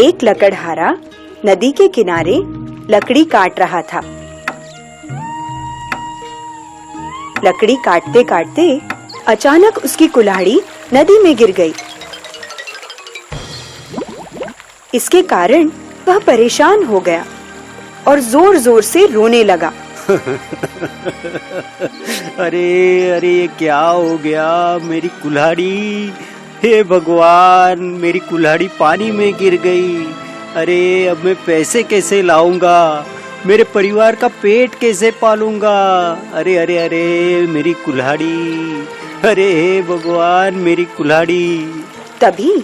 एक लकड़हारा नदी के किनारे लकड़ी काट रहा था। लकड़ी काटते काटते अचानक उसकी कुल्हाड़ी नदी में गिर गई। इसके कारण वह परेशान हो गया और जोर-जोर से रोने लगा। अरे अरे क्या हो गया मेरी कुल्हाड़ी? हे भगवान, मेरी कुल्हाड़ी पानी में गिर गई। अरे अब मैं पैसे कैसे लाऊंगा? मेरे परिवार का पेट कैसे पालूंगा? अरे अरे अरे मेरी कुल्हाड़ी, अरे हे भगवान मेरी कुल्हाड़ी। तभी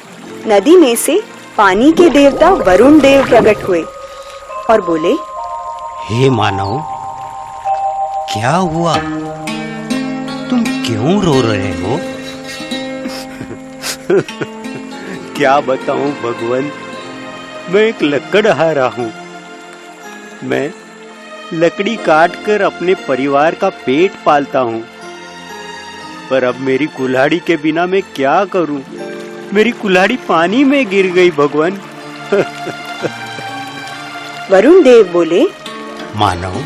नदी में से पानी के देवता वरुण देव प्रकट हुए और बोले, हे मानव, क्या हुआ? तुम क्यों रो रहे हो? क्या बताऊं भगवान, मैं एक लकड़हारा हूँ। मैं लकड़ी काटकर अपने परिवार का पेट पालता हूँ, पर अब मेरी कुल्हाड़ी के बिना मैं क्या करूं? मेरी कुल्हाड़ी पानी में गिर गई भगवान। वरुण देव बोले, मानव,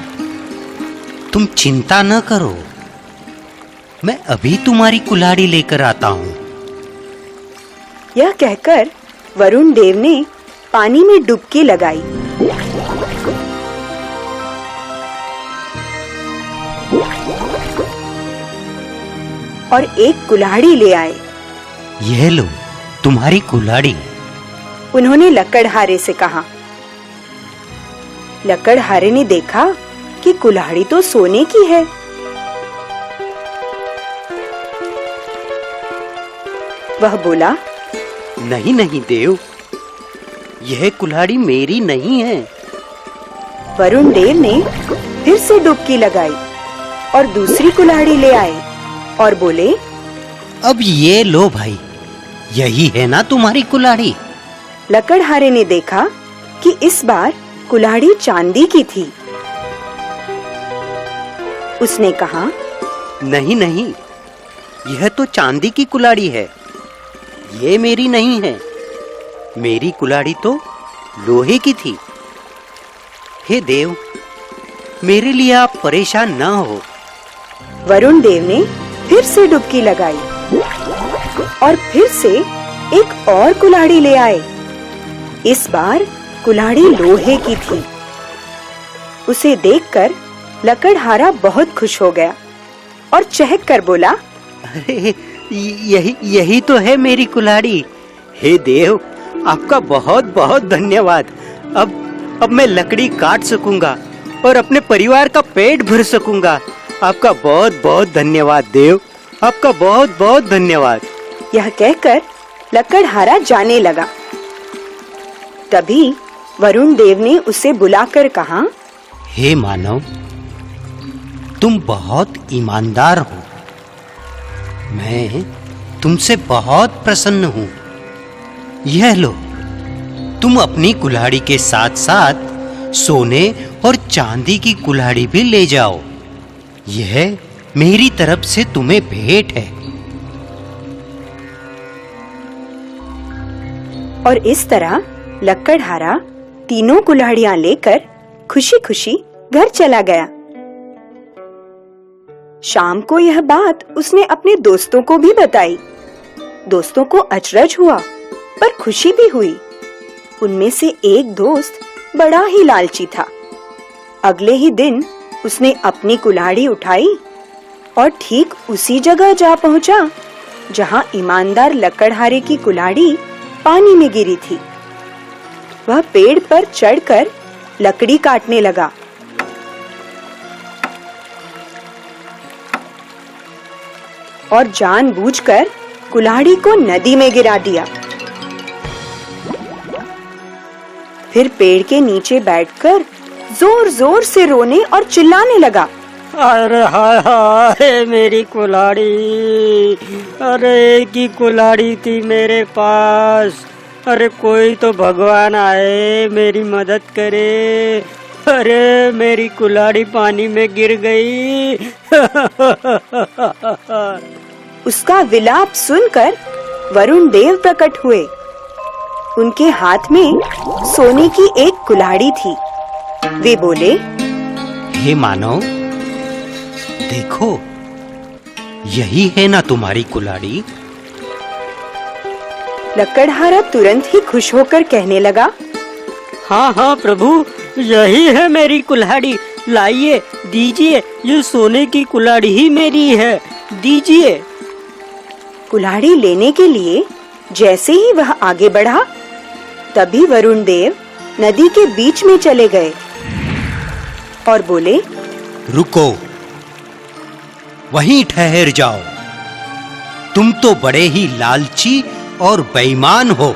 तुम चिंता न करो, मैं अभी तुम्हारी कुल्हाड़ी लेकर आता हूँ। यह कहकर वरुण देव ने पानी में डुबकी लगाई। और एक कुल्हाड़ी ले आए। यह लो तुम्हारी कुल्हाड़ी, उन्होंने लकड़हारे से कहा। लकड़हारे ने देखा कि कुल्हाड़ी तो सोने की है। वह बोला, नहीं नहीं देव, यह कुल्हाड़ी मेरी नहीं है। वरुण देव ने फिर से डुबकी लगाई और दूसरी कुल्हाड़ी ले आए और बोले, अब ये लो भाई, यही है ना तुम्हारी कुल्हाड़ी? लकड़हारे ने देखा कि इस बार कुल्हाड़ी चांदी की थी। उसने कहा, नहीं नहीं, यह तो चांदी की कुल्हाड़ी है, ये मेरी नहीं है। मेरी कुल्हाड़ी तो लोहे की थी। हे देव, मेरे लिए आप परेशान ना हो। वरुण देव ने फिर से डुबकी लगाई और फिर से एक और कुल्हाड़ी ले आए। इस बार कुल्हाड़ी लोहे की थी। उसे देखकर लकड़हारा बहुत खुश हो गया और चहक कर बोला, अरे यही तो है मेरी कुल्हाड़ी। हे देव, आपका बहुत बहुत धन्यवाद। अब मैं लकड़ी काट सकूंगा और अपने परिवार का पेट भर सकूंगा। आपका बहुत बहुत धन्यवाद देव, आपका बहुत बहुत धन्यवाद। यह कहकर लकड़हारा जाने लगा। तभी वरुण देव ने उसे बुलाकर कहा, हे मानव, तुम बहुत ईमानदार हो। मैं तुमसे बहुत प्रसन्न हूँ। यह लो, तुम अपनी कुल्हाड़ी के साथ साथ सोने और चांदी की कुल्हाड़ी भी ले जाओ। यह मेरी तरफ से तुम्हें भेंट है। और इस तरह लकड़हारा तीनों कुल्हाड़ियां लेकर खुशी-खुशी घर चला गया। शाम को यह बात उसने अपने दोस्तों को भी बताई। दोस्तों को अचरज हुआ, पर खुशी भी हुई। उनमें से एक दोस्त बड़ा ही लालची था। अगले ही दिन उसने अपनी कुल्हाड़ी उठाई और ठीक उसी जगह जा पहुंचा जहां ईमानदार लकड़हारे की कुल्हाड़ी पानी में गिरी थी। वह पेड़ पर चढ़कर लकड़ी काटने लगा। और जानबूझकर कुल्हाड़ी को नदी में गिरा दिया। फिर पेड़ के नीचे बैठकर जोर-जोर से रोने और चिल्लाने लगा, अरे हाय हाय मेरी कुल्हाड़ी, अरे एक ही कुल्हाड़ी थी मेरे पास। अरे कोई तो भगवान आए, मेरी मदद करे। अरे मेरी कुल्हाड़ी पानी में गिर गई। उसका विलाप सुनकर वरुण देव प्रकट हुए। उनके हाथ में सोने की एक कुल्हाड़ी थी। वे बोले, हे मानव, देखो, यही है ना तुम्हारी कुल्हाड़ी? लकड़हारा तुरंत ही खुश होकर कहने लगा, हाँ हाँ प्रभु, यही है मेरी कुल्हाड़ी। लाइए, दीजिए, ये सोने की कुल्हाड़ी ही मेरी है, दीजिए। कुल्हाड़ी लेने के लिए जैसे ही वह आगे बढ़ा, तभी वरुण देव नदी के बीच में चले गए और बोले, रुको, वहीं ठहर जाओ। तुम तो बड़े ही लालची और बेईमान हो।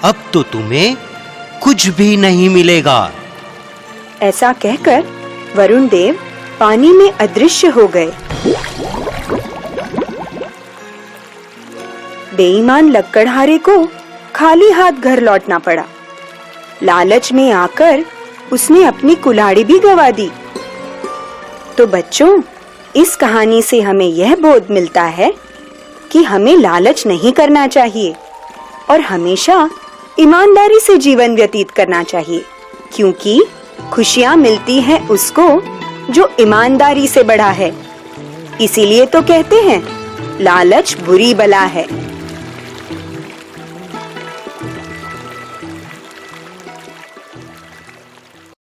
अब तो तुम्हें कुछ भी नहीं मिलेगा। ऐसा कहकर वरुण देव पानी में अदृश्य हो गए। बेईमान लक्कड़हारे को खाली हाथ घर लौटना पड़ा। लालच में आकर उसने अपनी कुल्हाड़ी भी गंवा दी। तो बच्चों, इस कहानी से हमें यह बोध मिलता है कि हमें लालच नहीं करना चाहिए और हमेशा ईमानदारी से जीवन व्यतीत करना चाहिए, क्योंकि खुशियां मिलती हैं उसको जो ईमानदारी से बढ़ा है। इसीलिए तो कहते हैं, लालच बुरी बला है।